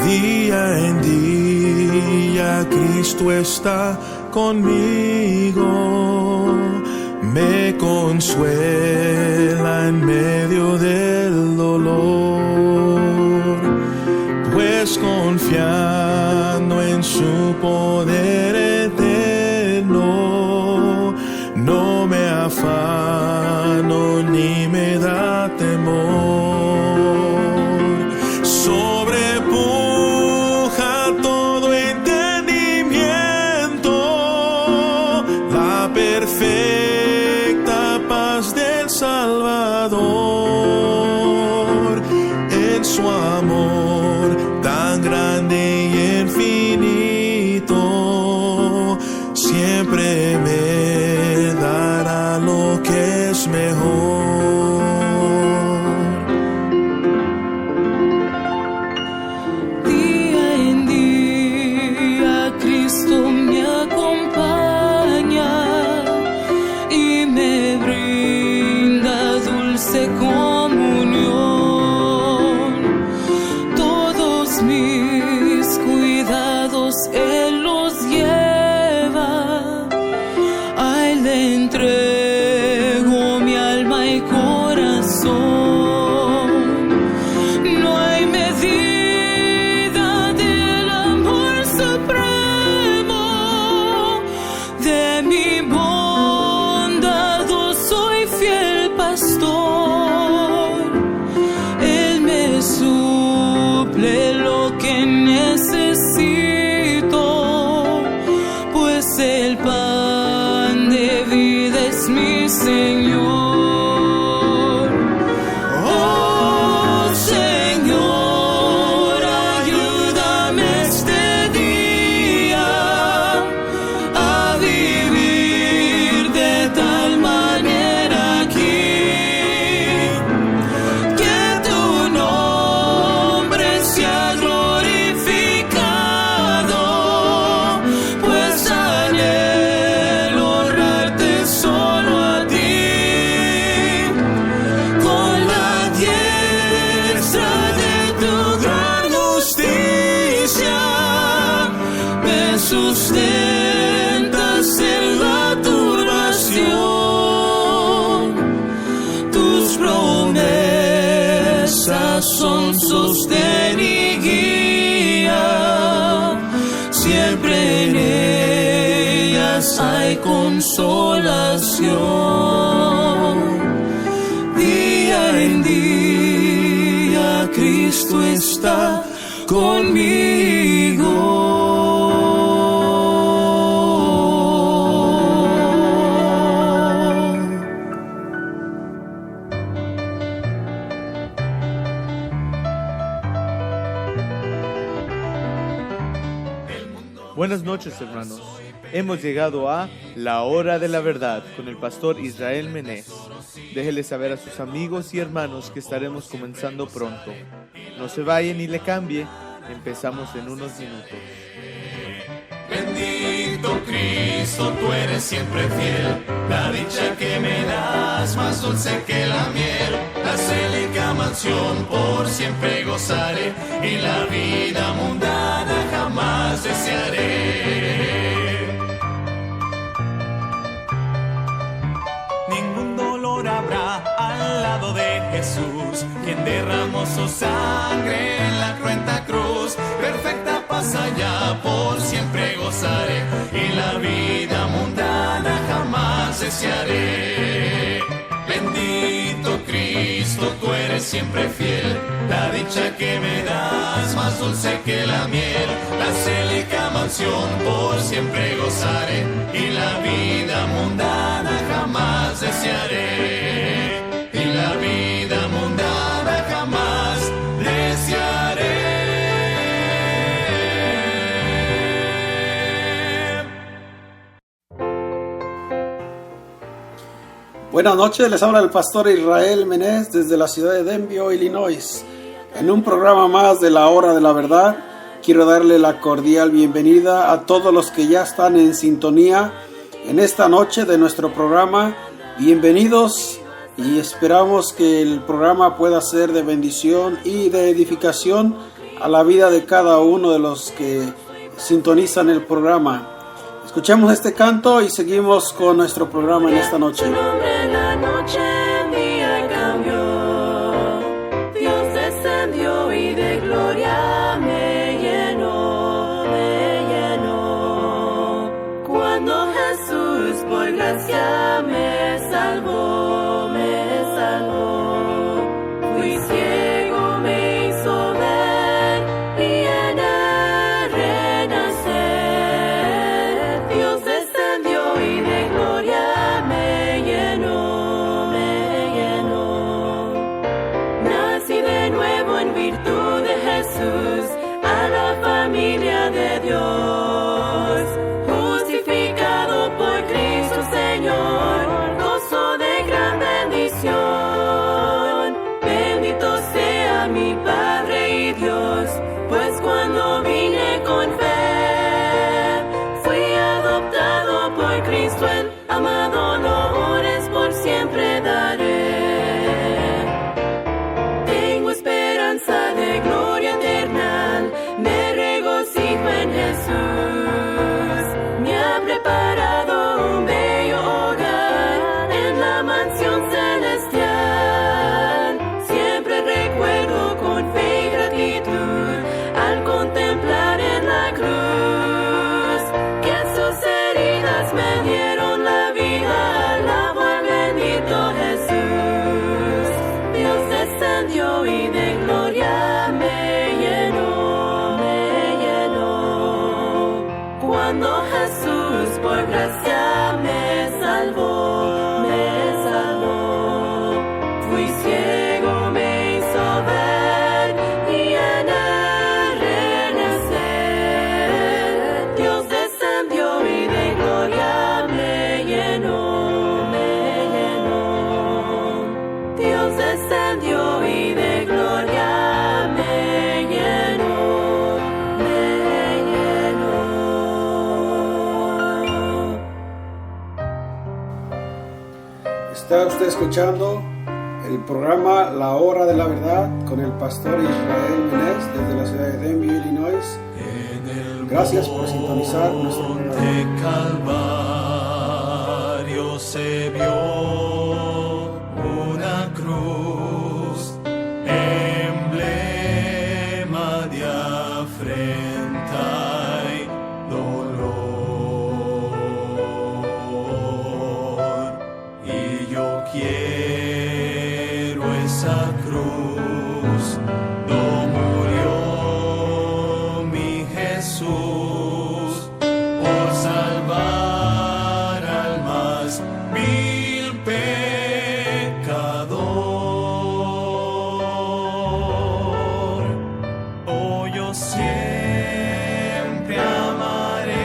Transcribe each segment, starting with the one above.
Día en día Cristo está conmigo, me consuela en medio del dolor, pues confiando en su poder eterno, no me afano ni me da temor. Sobrepuja todo entendimiento la perfecta paz del Salvador, en su amor tan grande y infinito, siempre me dará lo que es mejor. Día en día Cristo me acompaña y me brinda dulce comunión. Todos mis cuidados Él los lleva, a Él le entrego mi alma y corazón. No hay medida del amor supremo, de mi bondad soy fiel pastor. Él me suple lo que necesito, pues el pan de vida es mi Señor. Oh Señor, ayúdame este día a vivir de tal manera aquí, que tu nombre sea glorificado, pues anhelo honrarte solo a ti. Con la diestra de tu gran justicia me sustentas en la turbación. Tus promesas son sostén y guía, siempre en ellas hay consolación. Día en día Cristo está conmigo. Buenas noches, hermanos. Hemos llegado a La Hora de la Verdad con el pastor Israel Menés. Déjele saber a sus amigos y hermanos que estaremos comenzando pronto. No se vayan ni le cambie. Empezamos en unos minutos. Bendito Cristo, tú eres siempre fiel. La dicha que me das, más dulce que la miel. La célica mansión por siempre gozaré, y la vida mundana jamás desearé. Ningún dolor habrá al lado de Jesús, quien derramó su sangre en la cruenta cruz. Perfecta paz allá por siempre gozaré, y la vida mundana jamás desearé. Bendito Cristo, tú eres siempre fiel. La dicha que me das, más dulce que la miel. La célica mansión por siempre gozaré, y la vida mundana jamás desearé. Y la vida mundana jamás desearé. Buenas noches, les habla el pastor Israel Menés desde la ciudad de Denver, Illinois. En un programa más de La Hora de la Verdad, quiero darle la cordial bienvenida a todos los que ya están en sintonía en esta noche de nuestro programa. Bienvenidos, y esperamos que el programa pueda ser de bendición y de edificación a la vida de cada uno de los que sintonizan el programa. Escuchemos este canto y seguimos con nuestro programa en esta noche. La noche mía cambió, Dios descendió y de gloria me llenó, me llenó. Cuando Jesús por gracia me salvó, me salvó. Fui ciego, me hizo ver y en él renacer. Dios descendió y de gloria me llenó, me llenó. Nací de nuevo en virtud de Jesús, a la familia de Dios. Justificado por Cristo Señor, gozo de gran bendición. Bendito sea mi Padre y Dios, pues cuando vine con fe, fui adoptado por Cristo el amado, honores por siempre daré. Tengo esperanza de gloria eterna, me regocijo en Jesús. Me ha preparado un bello hogar en la mansión celestial. Siempre recuerdo con fe y gratitud al contemplar en la cruz que sus heridas me dieron la vida. Alabo al bendito Jesús. Dios descendió y de gloria me llenó, me llenó. Cuando Jesús por gracia me salvó, me salvó. Fui ciego, me hizo ver y en él renacer. Dios descendió y de gloria me llenó, me llenó. Dios descendió y de gloria me llenó, me llenó. Está usted escuchando el programa La Hora de la Verdad con el pastor Israel Menez desde la ciudad de Denver, Illinois. Gracias por sintonizar nuestro programa. De Calvario se vio una cruz, emblema de afrenta y dolor. Y yo quiero esa cruz, do murió mi Jesús por salvar al más vil pecador. Oh, yo siempre amaré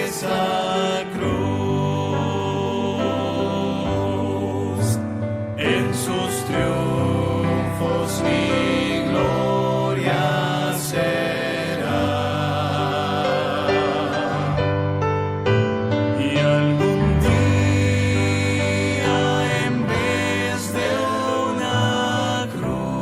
esa cruz. En sus triunfos mi gloria será. Y algún día en vez de una cruz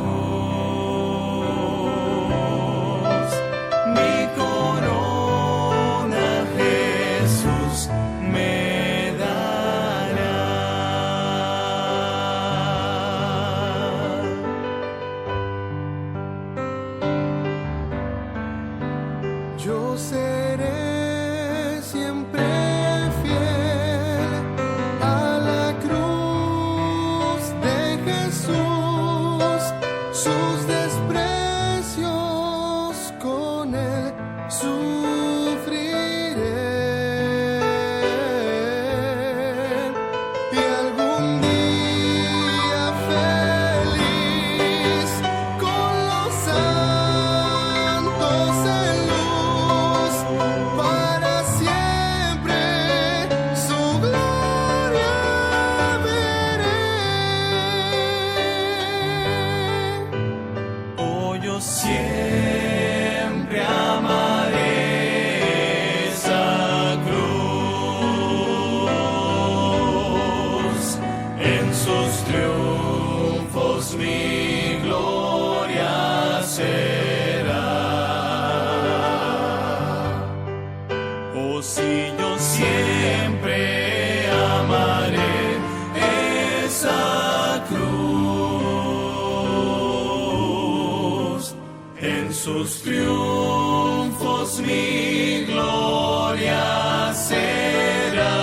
en sus triunfos mi gloria será.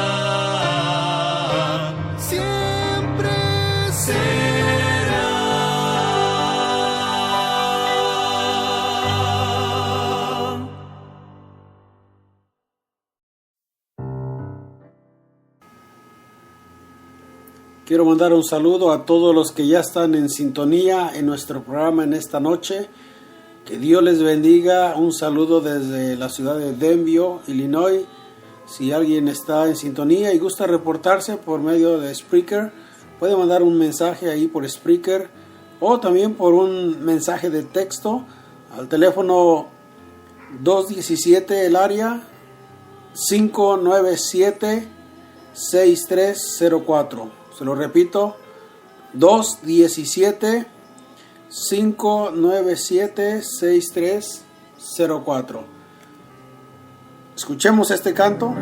Siempre será. Quiero mandar un saludo a todos los que ya están en sintonía en nuestro programa en esta noche. Que Dios les bendiga. Un saludo desde la ciudad de Denville, Illinois. Si alguien está en sintonía y gusta reportarse por medio de Spreaker, puede mandar un mensaje ahí por Spreaker o también por un mensaje de texto al teléfono 217 el área 597-6304. Se lo repito, 217-597-6304. Escuchemos este canto.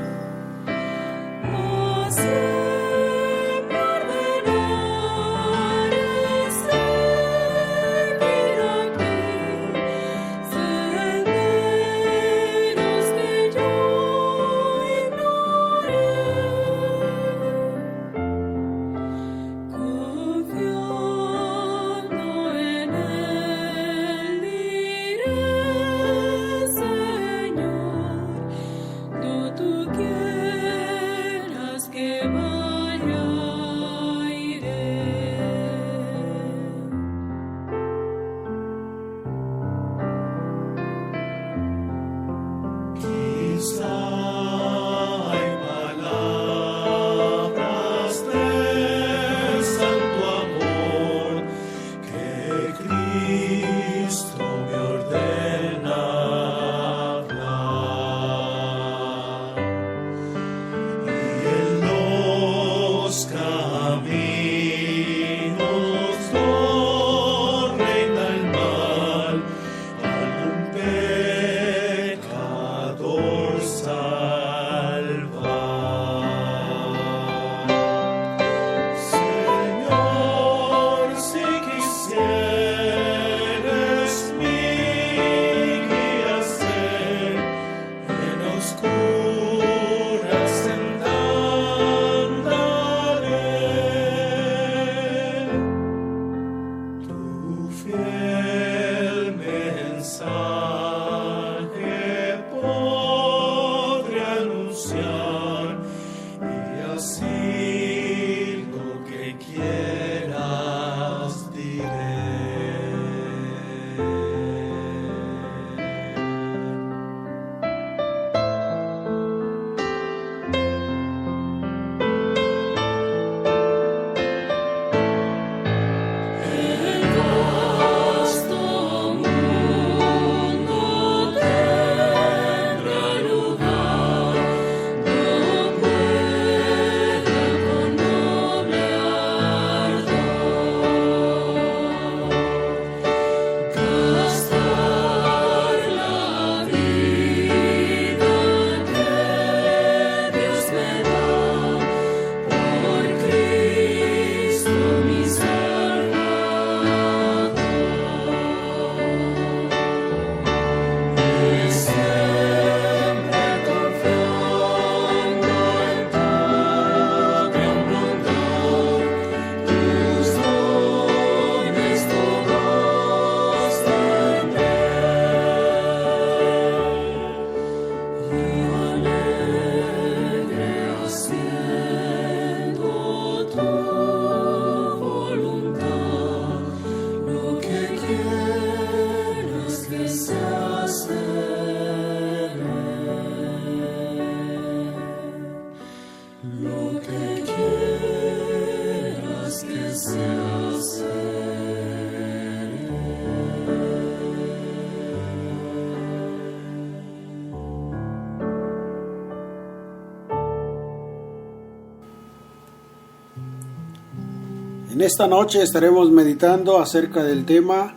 En esta noche estaremos meditando acerca del tema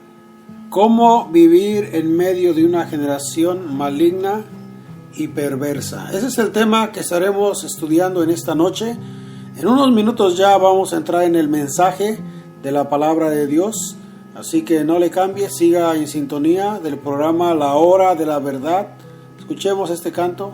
¿cómo vivir en medio de una generación maligna y perversa? Ese es el tema que estaremos estudiando en esta noche. En unos minutos ya vamos a entrar en el mensaje de la palabra de Dios. Así que no le cambie, siga en sintonía del programa La Hora de la Verdad. Escuchemos este canto.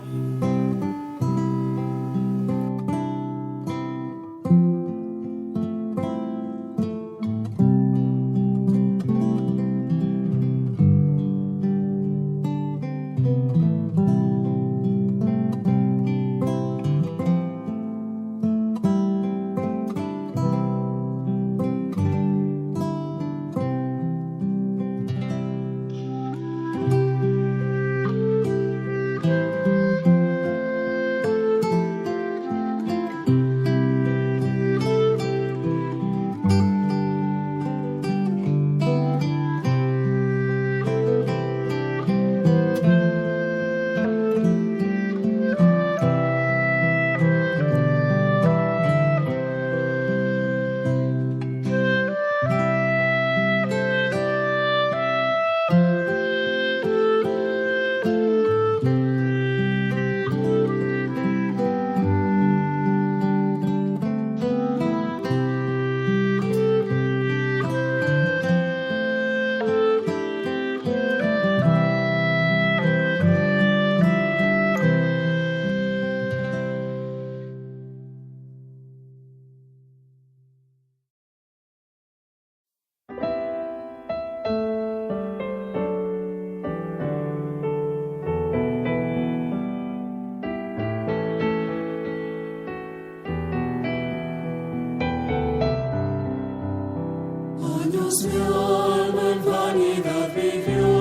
Mi alma en vanidad vivió,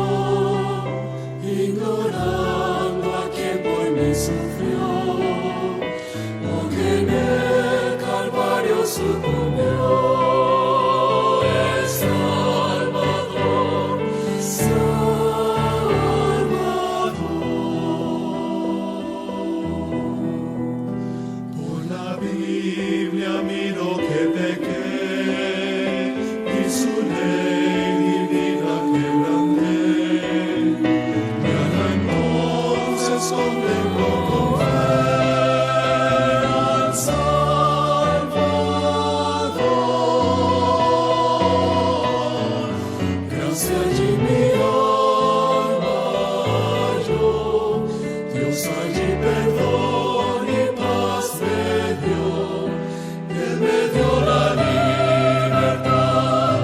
ignorando a quien por mí sufrió, aunque en el Calvario sucumbió el Salvador, Por la Biblia miro que pequé, su ley divina quebranté, y ahora entonces contempo con fe al Salvador. Gracia allí mi alma halló, Dios allí perdón y paz me dio, Él me dio la libertad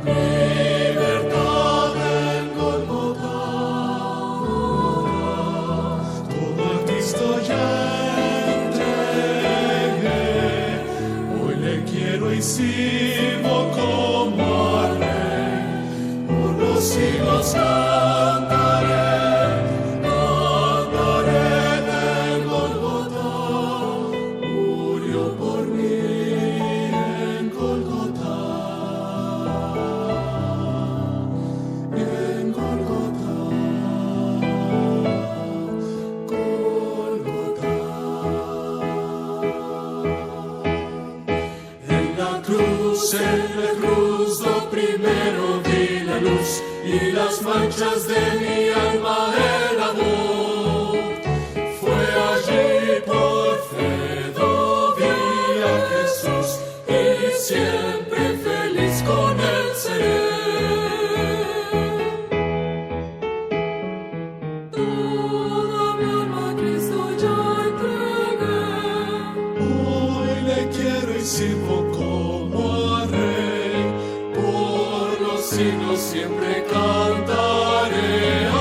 en Golgotha. Todo a Cristo ya entregué, hoy le quiero y sirvo como al Rey, por los siglos cantaré del Golgotha, murió por mí en Golgotha. En la cruz lo primero vi la luz y las manchas de mi alma el amor. Fue allí por fe vi a Jesús y siempre feliz con él seré. Toda mi alma a Cristo ya entregué, hoy le quiero y sirvo como a Rey, por los siglos siempre cantaré.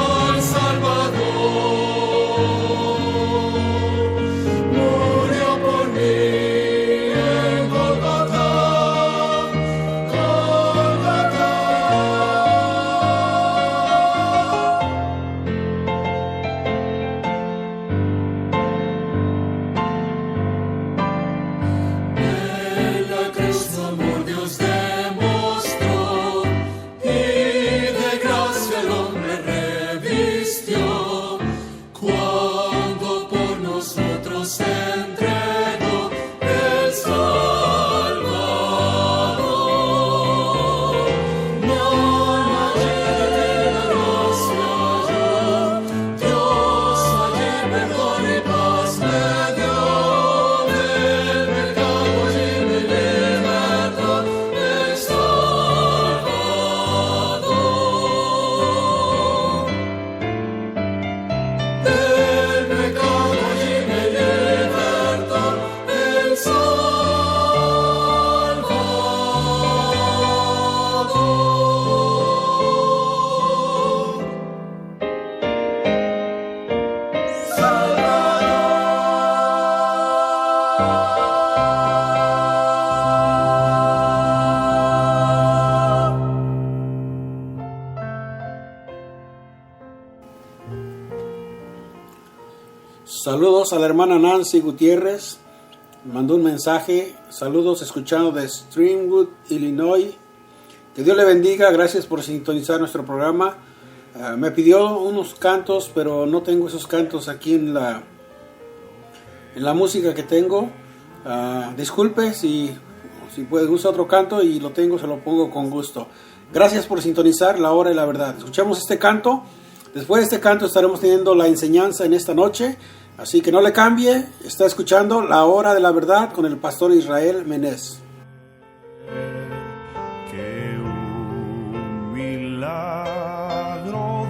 Saludos a la hermana Nancy Gutiérrez. Me mandó un mensaje. Saludos escuchando de Streamwood, Illinois. Que Dios le bendiga. Gracias por sintonizar nuestro programa. Me pidió unos cantos, pero no tengo esos cantos aquí en la música que tengo. Disculpe si puede usar otro canto y lo tengo, se lo pongo con gusto. Gracias por sintonizar La Hora de la Verdad. Escuchamos este canto. Después de este canto estaremos teniendo la enseñanza en esta noche. Así que no le cambie. Está escuchando La Hora de la Verdad con el pastor Israel Menés. Que un milagro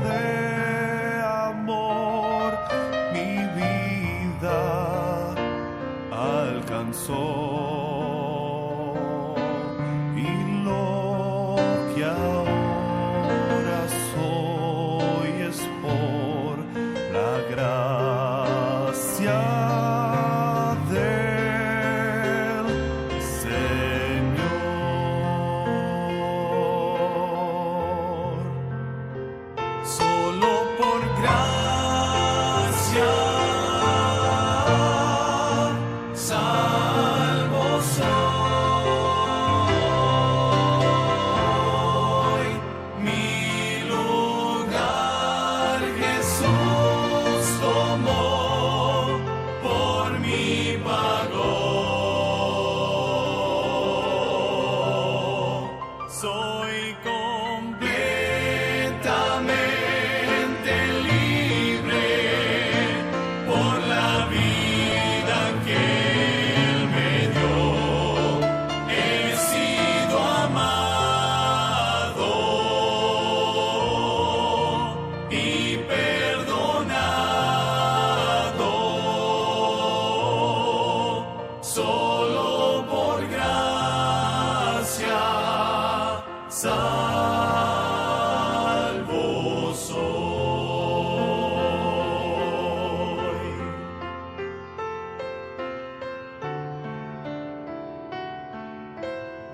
de amor mi vida alcanzó.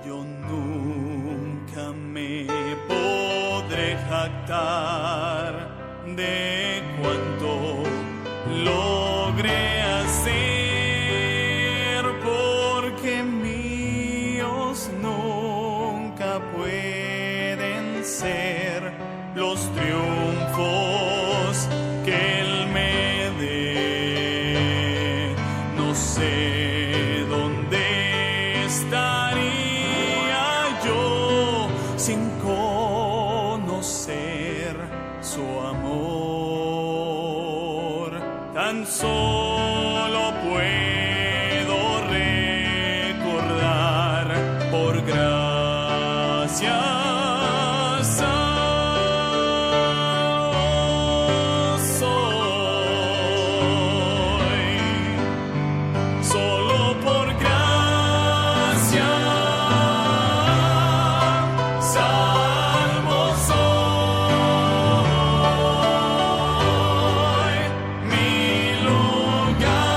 Yo nunca me podré jactar de cuanto logré hacer, porque míos nunca pueden ser los triunfos que Él me dé. No sé dónde estaría yo sin conocer su amor. Tan solo puedo recordar por gracia. Mi lugar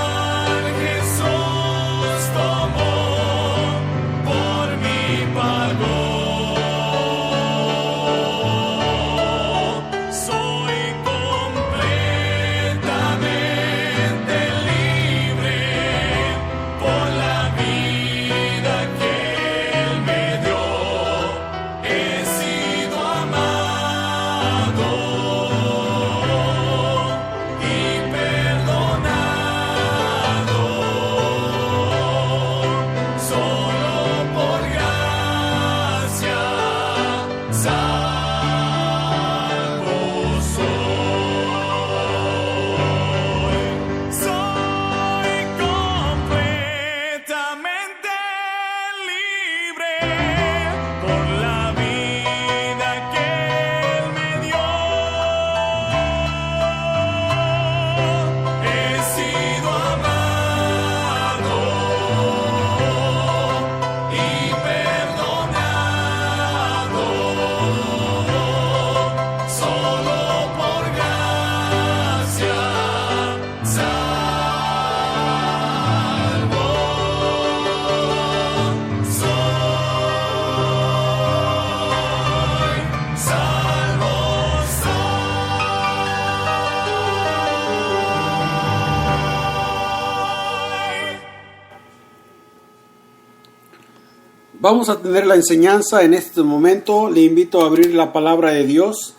Vamos a tener la enseñanza en este momento. Le invito a abrir la palabra de Dios.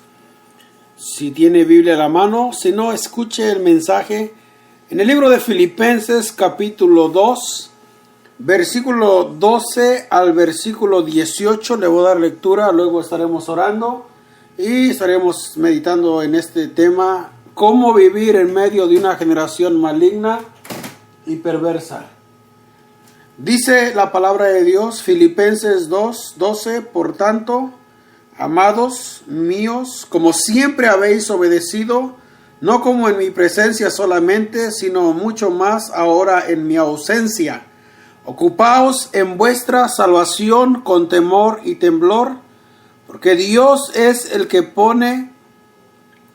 Si tiene Biblia a la mano, si no, escuche el mensaje en el libro de Filipenses capítulo 2, versículo 12 al versículo 18. Le voy a dar lectura, luego estaremos orando y estaremos meditando en este tema: cómo vivir en medio de una generación maligna y perversa. Dice la palabra de Dios, Filipenses 2:12: por tanto, amados míos, como siempre habéis obedecido, no como en mi presencia solamente, sino mucho más ahora en mi ausencia, ocupaos en vuestra salvación con temor y temblor, porque Dios es el que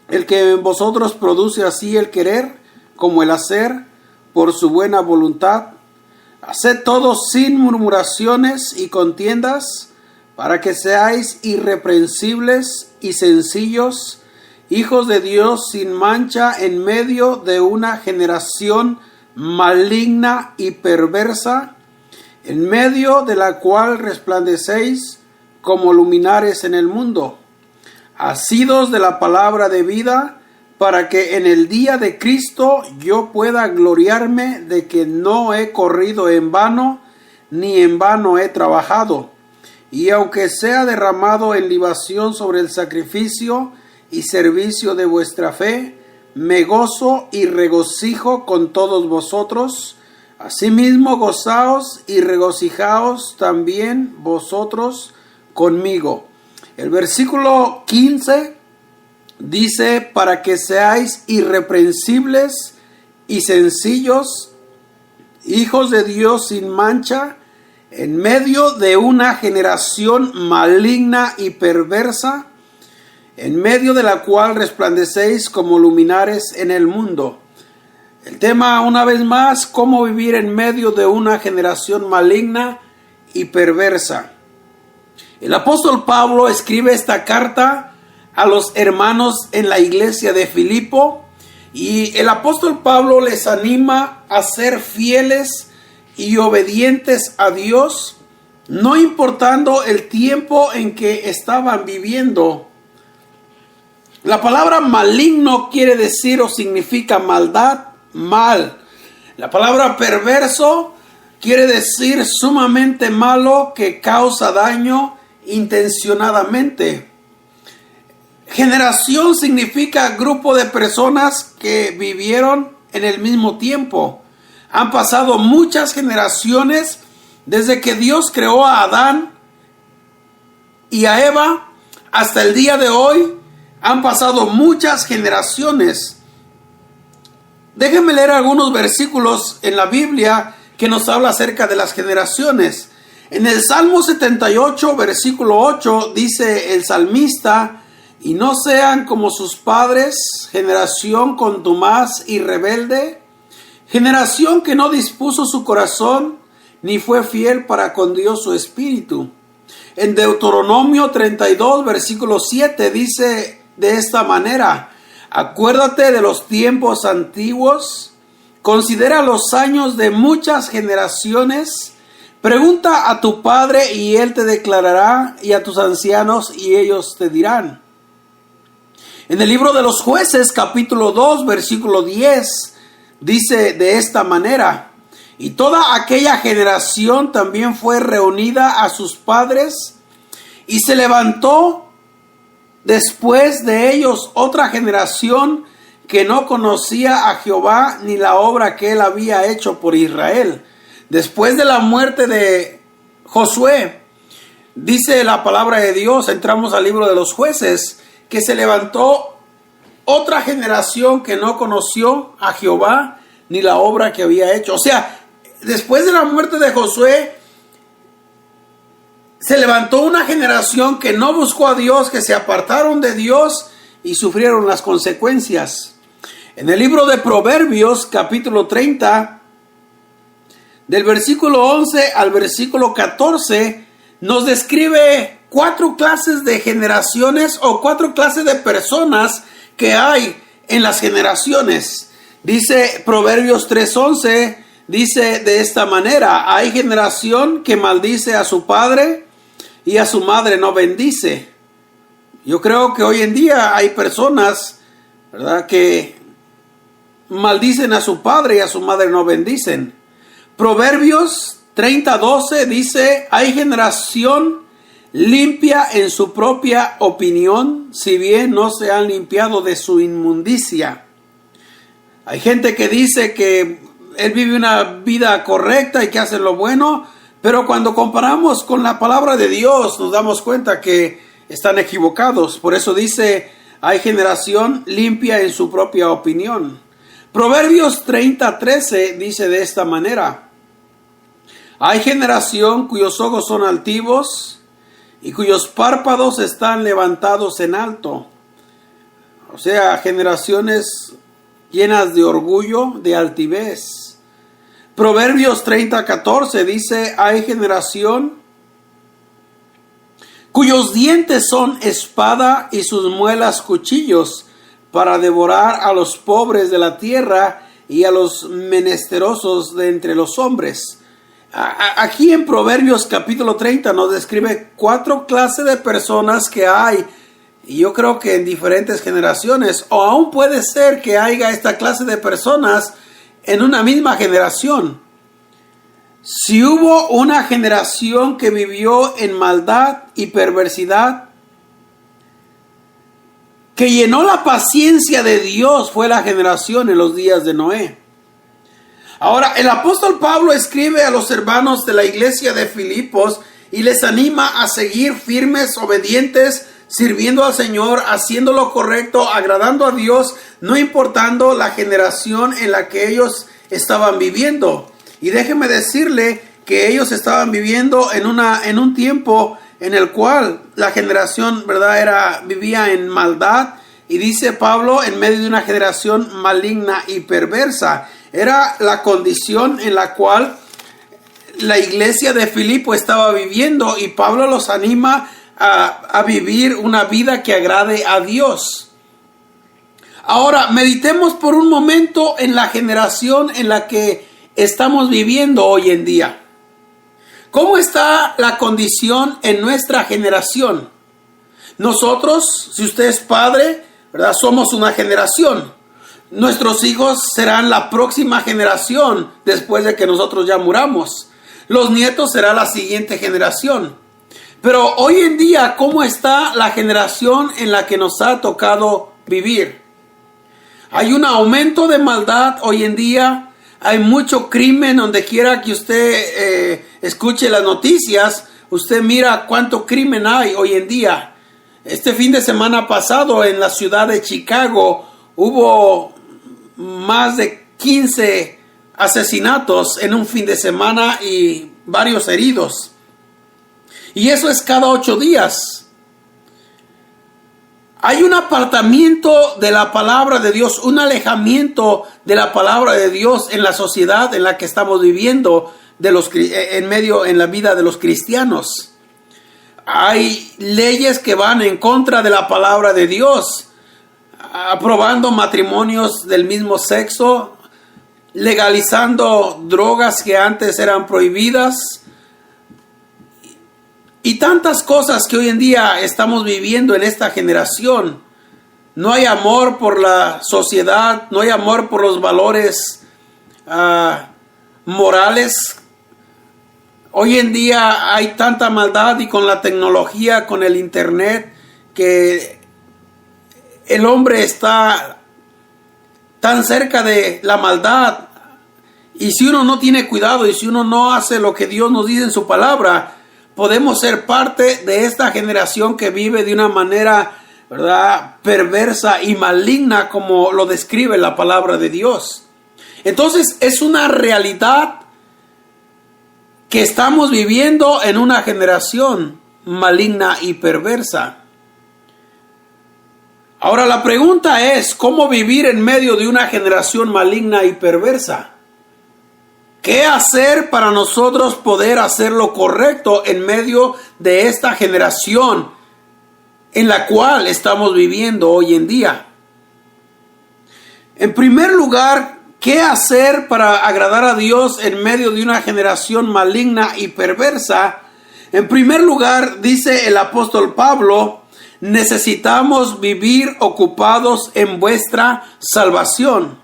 en vosotros produce así el querer como el hacer por su buena voluntad. Haced todo sin murmuraciones y contiendas, para que seáis irreprensibles y sencillos, hijos de Dios sin mancha en medio de una generación maligna y perversa, en medio de la cual resplandecéis como luminares en el mundo, asidos de la palabra de vida, para que en el día de Cristo yo pueda gloriarme de que no he corrido en vano, ni en vano he trabajado. Y aunque sea derramado en libación sobre el sacrificio y servicio de vuestra fe, me gozo y regocijo con todos vosotros. Asimismo gozaos y regocijaos también vosotros conmigo. El versículo 15 dice: para que seáis irreprensibles y sencillos, hijos de Dios sin mancha, en medio de una generación maligna y perversa, en medio de la cual resplandecéis como luminares en el mundo. El tema, una vez más: cómo vivir en medio de una generación maligna y perversa. El apóstol Pablo escribe esta carta a los hermanos en la iglesia de Filipo, y el apóstol Pablo les anima a ser fieles y obedientes a Dios, no importando el tiempo en que estaban viviendo. La palabra maligno quiere decir o significa maldad, mal. La palabra perverso quiere decir sumamente malo, que causa daño intencionadamente. Generación significa grupo de personas que vivieron en el mismo tiempo. Han pasado muchas generaciones desde que Dios creó a Adán y a Eva hasta el día de hoy. Han pasado muchas generaciones. Déjenme leer algunos versículos en la Biblia que nos habla acerca de las generaciones. En el Salmo 78, versículo 8, dice el salmista: y no sean como sus padres, generación contumaz y rebelde, generación que no dispuso su corazón, ni fue fiel para con Dios su espíritu. En Deuteronomio 32, versículo 7, dice de esta manera: acuérdate de los tiempos antiguos, considera los años de muchas generaciones, pregunta a tu padre y él te declarará, y a tus ancianos y ellos te dirán. En el libro de los Jueces, capítulo 2, versículo 10, dice de esta manera: y toda aquella generación también fue reunida a sus padres, y se levantó después de ellos otra generación que no conocía a Jehová ni la obra que él había hecho por Israel. Después de la muerte de Josué, dice la palabra de Dios, entramos al libro de los Jueces, que se levantó otra generación que no conoció a Jehová ni la obra que había hecho. O sea, después de la muerte de Josué, se levantó una generación que no buscó a Dios, que se apartaron de Dios y sufrieron las consecuencias. En el libro de Proverbios, capítulo 30, del versículo 11 al versículo 14, nos describe 4 clases de generaciones o 4 clases de personas que hay en las generaciones. Dice Proverbios 3:11, dice de esta manera: hay generación que maldice a su padre y a su madre no bendice. Yo creo que hoy en día hay personas, ¿verdad?, que maldicen a su padre y a su madre no bendicen. Proverbios 30:12 dice: hay generación limpia en su propia opinión, si bien no se han limpiado de su inmundicia. Hay gente que dice que él vive una vida correcta y que hace lo bueno, pero cuando comparamos con la palabra de Dios nos damos cuenta que están equivocados. Por eso dice: hay generación limpia en su propia opinión. Proverbios 30:13 dice de esta manera: hay generación cuyos ojos son altivos y cuyos párpados están levantados en alto. O sea, generaciones llenas de orgullo, de altivez. Proverbios 30:14 dice: hay generación cuyos dientes son espada y sus muelas cuchillos, para devorar a los pobres de la tierra y a los menesterosos de entre los hombres. Aquí en Proverbios capítulo 30 nos describe 4 clases de personas que hay, y yo creo que en diferentes generaciones, o aún puede ser que haya esta clase de personas en una misma generación. Si hubo una generación que vivió en maldad y perversidad, que llenó la paciencia de Dios, fue la generación en los días de Noé. Ahora, el apóstol Pablo escribe a los hermanos de la iglesia de Filipos y les anima a seguir firmes, obedientes, sirviendo al Señor, haciendo lo correcto, agradando a Dios, no importando la generación en la que ellos estaban viviendo. Y déjeme decirle que ellos estaban viviendo en un tiempo en el cual la generación, ¿verdad?, vivía en maldad. Y dice Pablo, en medio de una generación maligna y perversa. Era la condición en la cual la iglesia de Filipo estaba viviendo, y Pablo los anima a vivir una vida que agrade a Dios. Ahora, meditemos por un momento en la generación en la que estamos viviendo hoy en día. ¿Cómo está la condición en nuestra generación? Nosotros, si usted es padre, ¿verdad?, somos una generación. Nuestros hijos serán la próxima generación después de que nosotros ya muramos. Los nietos será la siguiente generación. Pero hoy en día, ¿cómo está la generación en la que nos ha tocado vivir? Hay un aumento de maldad hoy en día. Hay mucho crimen donde quiera que usted escuche las noticias. Usted mira cuánto crimen hay hoy en día. Este fin de semana pasado en la ciudad de Chicago hubo más de 15 asesinatos en un fin de semana y varios heridos. Y eso es cada 8 días. Hay un apartamiento de la palabra de Dios, un alejamiento de la palabra de Dios en la sociedad en la que estamos viviendo, en la vida de los cristianos. Hay leyes que van en contra de la palabra de Dios, aprobando matrimonios del mismo sexo, legalizando drogas que antes eran prohibidas, y tantas cosas que hoy en día estamos viviendo en esta generación. No hay amor por la sociedad, no hay amor por los valores morales. Hoy en día hay tanta maldad, y con la tecnología, con el internet, que el hombre está tan cerca de la maldad. Y si uno no tiene cuidado, y si uno no hace lo que Dios nos dice en su palabra, podemos ser parte de esta generación que vive de una manera, ¿verdad?, perversa y maligna, como lo describe la palabra de Dios. Entonces, es una realidad que estamos viviendo en una generación maligna y perversa. Ahora, la pregunta es: ¿cómo vivir en medio de una generación maligna y perversa? ¿Qué hacer para nosotros poder hacer lo correcto en medio de esta generación en la cual estamos viviendo hoy en día? En primer lugar, ¿Qué hacer para agradar a Dios en medio de una generación maligna y perversa? En primer lugar, dice el apóstol Pablo, necesitamos vivir ocupados en vuestra salvación.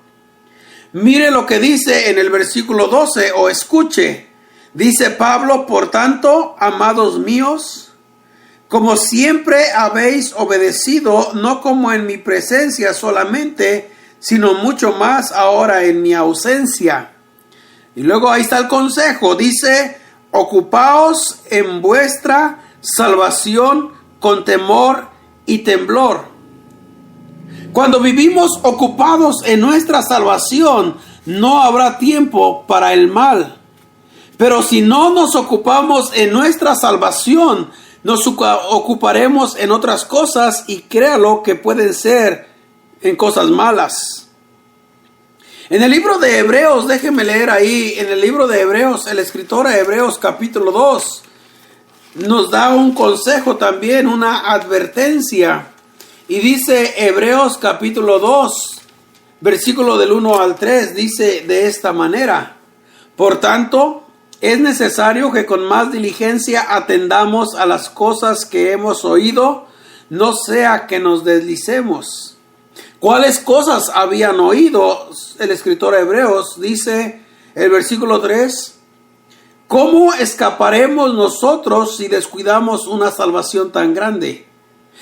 Mire lo que dice en el versículo 12, o escuche. Dice Pablo, por tanto, amados míos, como siempre habéis obedecido, no como en mi presencia solamente, sino mucho más ahora en mi ausencia. Y luego ahí está el consejo, dice, ocupaos en vuestra salvación con temor y temblor. Cuando vivimos ocupados en nuestra salvación, no habrá tiempo para el mal. Pero si no nos ocupamos en nuestra salvación, nos ocuparemos en otras cosas, y créalo que pueden ser en cosas malas. En el libro de Hebreos, déjeme leer ahí, en el libro de Hebreos, el escritor de Hebreos capítulo 2 nos da un consejo también, una advertencia. Y dice Hebreos capítulo 2, versículo del 1 al 3, dice de esta manera: por tanto, es necesario que con más diligencia atendamos a las cosas que hemos oído, no sea que nos deslicemos. ¿Cuáles cosas habían oído? El escritor de Hebreos dice, el versículo 3, ¿cómo escaparemos nosotros si descuidamos una salvación tan grande?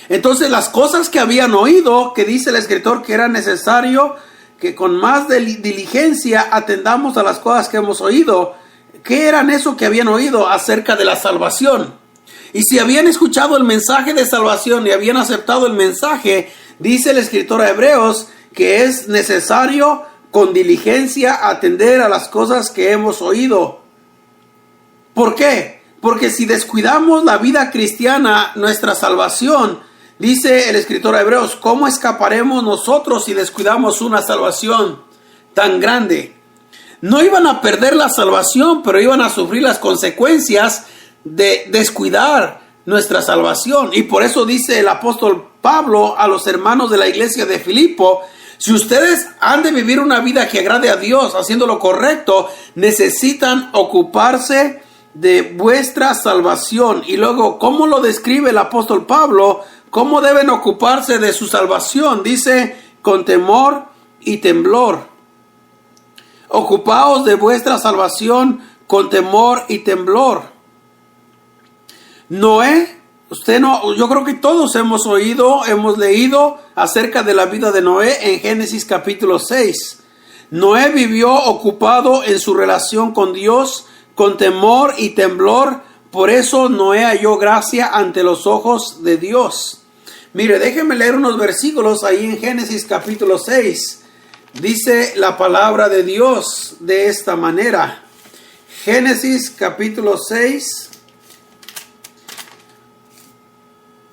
Entonces las cosas que habían oído, que dice el escritor que era necesario que con más diligencia atendamos a las cosas que hemos oído. ¿Qué eran eso que habían oído acerca de la salvación? Y si habían escuchado el mensaje de salvación y habían aceptado el mensaje, dice el escritor de Hebreos que es necesario con diligencia atender a las cosas que hemos oído. ¿Por qué? Porque si descuidamos la vida cristiana, nuestra salvación, dice el escritor de Hebreos, ¿cómo escaparemos nosotros si descuidamos una salvación tan grande? No iban a perder la salvación, pero iban a sufrir las consecuencias de descuidar nuestra salvación. Y por eso dice el apóstol Pablo a los hermanos de la iglesia de Filipo, si ustedes han de vivir una vida que agrade a Dios, haciendo lo correcto, necesitan ocuparse de vuestra salvación. Y luego, ¿cómo lo describe el apóstol Pablo? ¿Cómo deben ocuparse de su salvación? Dice, con temor y temblor. Ocupaos de vuestra salvación con temor y temblor. Noé, yo creo que todos hemos oído, hemos leído acerca de la vida de Noé en Génesis capítulo 6. Noé vivió ocupado en su relación con Dios, con temor y temblor. Por eso Noé halló gracia ante los ojos de Dios. Mire, déjenme leer unos versículos ahí en Génesis capítulo 6. Dice la palabra de Dios de esta manera. Génesis capítulo 6.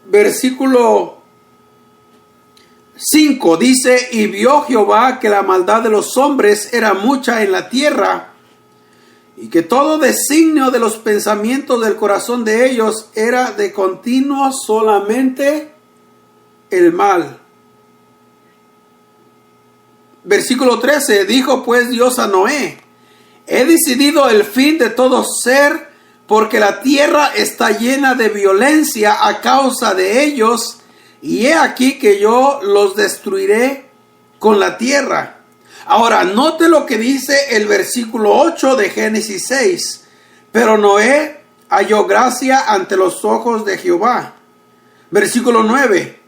Versículo 5 dice, y vio Jehová que la maldad de los hombres era mucha en la tierra, y que todo designio de los pensamientos del corazón de ellos era de continuo solamente el mal. Versículo 13, dijo pues Dios a Noé, he decidido el fin de todo ser, porque la tierra está llena de violencia a causa de ellos, y he aquí que yo los destruiré con la tierra. Ahora, note lo que dice el versículo 8 de Génesis 6. Pero Noé halló gracia ante los ojos de Jehová. Versículo 9.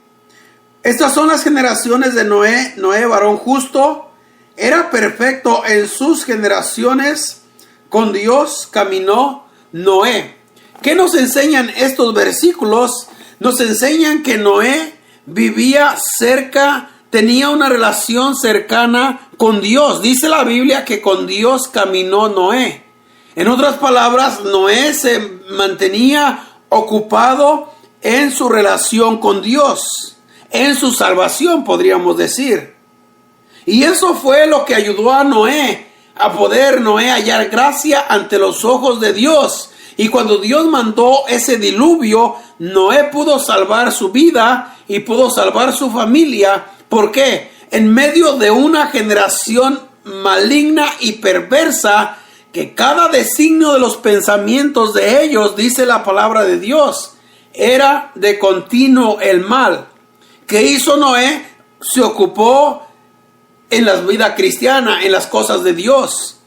Estas son las generaciones de Noé. Noé, varón justo, era perfecto en sus generaciones. Con Dios caminó Noé. ¿Qué nos enseñan estos versículos? Nos enseñan que Noé vivía cerca, tenía una relación cercana con Dios. Dice la Biblia que con Dios caminó Noé. En otras palabras, Noé se mantenía ocupado en su relación con Dios, en su salvación, podríamos decir. Y eso fue lo que ayudó a Noé a poder hallar gracia ante los ojos de Dios. Y cuando Dios mandó ese diluvio, Noé pudo salvar su vida y pudo salvar su familia. ¿Por qué? En medio de una generación maligna y perversa, que cada designio de los pensamientos de ellos, dice la palabra de Dios, era de continuo el mal. ¿Qué hizo Noé? Se ocupó en la vida cristiana, en las cosas de Dios.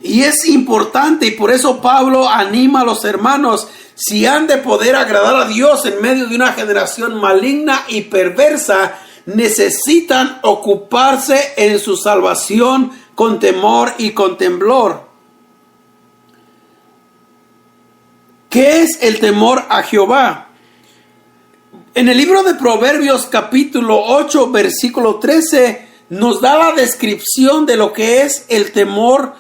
Y es importante, y por eso Pablo anima a los hermanos, si han de poder agradar a Dios en medio de una generación maligna y perversa, necesitan ocuparse en su salvación con temor y con temblor. ¿Qué es el temor a Jehová? En el libro de Proverbios capítulo 8 versículo 13 nos da la descripción de lo que es el temor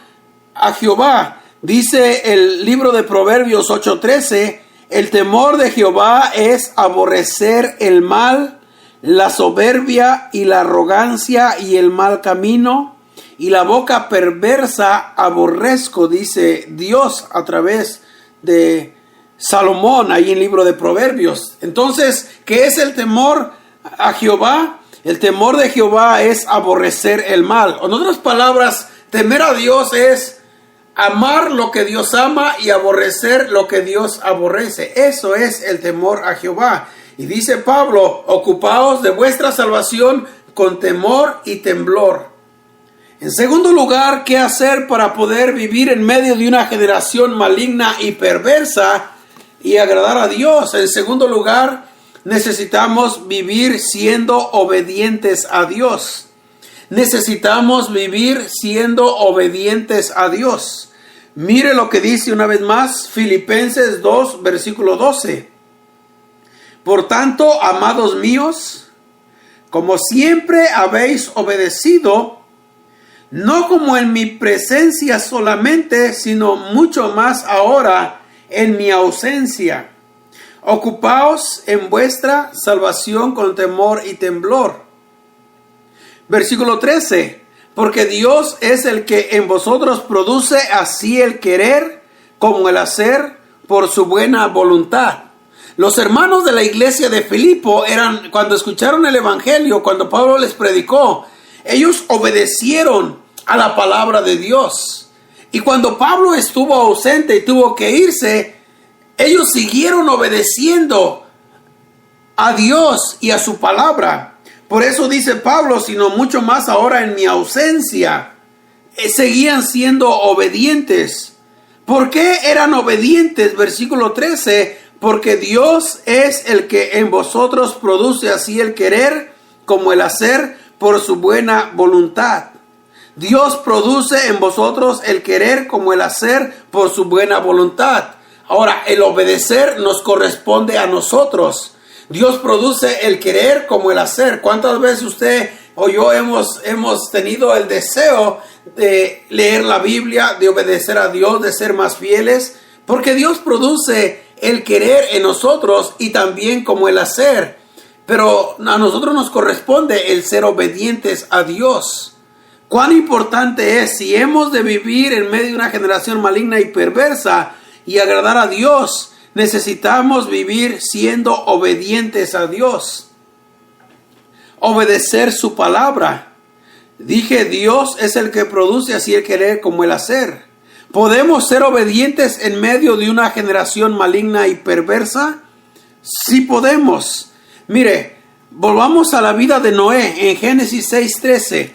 a Jehová. Dice el libro de Proverbios 8:13, el temor de Jehová es aborrecer el mal, la soberbia y la arrogancia y el mal camino, y la boca perversa aborrezco, dice Dios a través de Salomón ahí en el libro de Proverbios. Entonces, ¿qué es el temor a Jehová? El temor de Jehová es aborrecer el mal. En otras palabras, temer a Dios es amar lo que Dios ama y aborrecer lo que Dios aborrece. Eso es el temor a Jehová. Y dice Pablo, ocupaos de vuestra salvación con temor y temblor. En segundo lugar, ¿qué hacer para poder vivir en medio de una generación maligna y perversa y agradar a Dios? En segundo lugar, necesitamos vivir siendo obedientes a Dios. Necesitamos vivir siendo obedientes a Dios. Mire lo que dice una vez más Filipenses 2, versículo 12. Por tanto, amados míos, como siempre habéis obedecido, no como en mi presencia solamente, sino mucho más ahora en mi ausencia. Ocupaos en vuestra salvación con temor y temblor. Versículo 13. Porque Dios es el que en vosotros produce así el querer como el hacer por su buena voluntad. Los hermanos de la iglesia de Filipo cuando escucharon el evangelio, cuando Pablo les predicó, ellos obedecieron a la palabra de Dios. Y cuando Pablo estuvo ausente y tuvo que irse, ellos siguieron obedeciendo a Dios y a su palabra. Por eso dice Pablo, sino mucho más ahora en mi ausencia, seguían siendo obedientes. ¿Por qué eran obedientes? Versículo 13, porque Dios es el que en vosotros produce así el querer como el hacer por su buena voluntad. Dios produce en vosotros el querer como el hacer por su buena voluntad. Ahora, el obedecer nos corresponde a nosotros. Dios produce el querer como el hacer. ¿Cuántas veces usted o yo hemos tenido el deseo de leer la Biblia, de obedecer a Dios, de ser más fieles? Porque Dios produce el querer en nosotros y también como el hacer. Pero a nosotros nos corresponde el ser obedientes a Dios. Cuán importante es, si hemos de vivir en medio de una generación maligna y perversa y agradar a Dios, necesitamos vivir siendo obedientes a Dios. Obedecer su palabra. Dije, Dios es el que produce así el querer como el hacer. ¿Podemos ser obedientes en medio de una generación maligna y perversa? Sí podemos. Mire, volvamos a la vida de Noé en Génesis 6:13.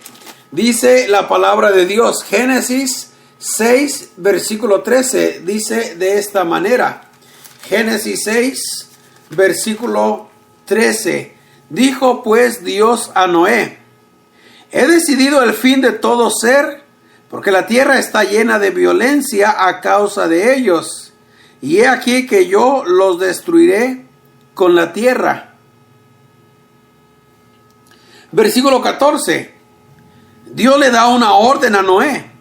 Dice la palabra de Dios, Génesis 6, versículo 13, dice de esta manera. Génesis 6, versículo 13. Dijo pues Dios a Noé, he decidido el fin de todo ser, porque la tierra está llena de violencia a causa de ellos. Y he aquí que yo los destruiré con la tierra. Versículo 14. Dios le da una orden a Noé.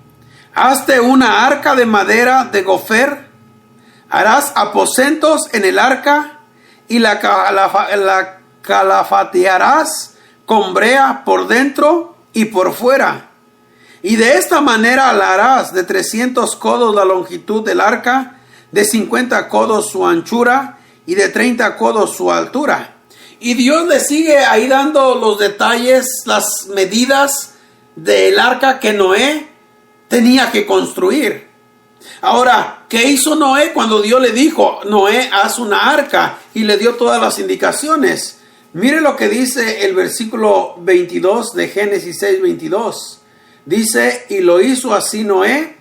Hazte una arca de madera de gofer. Harás aposentos en el arca y la calafatearás con brea por dentro y por fuera. Y de esta manera la harás de 300 codos la longitud del arca, de 50 codos su anchura y de 30 codos su altura. Y Dios le sigue ahí dando los detalles, las medidas del arca que Noé tenía que construir. Ahora, ¿qué hizo Noé cuando Dios le dijo, Noé, haz una arca? Y le dio todas las indicaciones. Mire lo que dice el versículo 22 de Génesis 6:22. Dice, y lo hizo así Noé,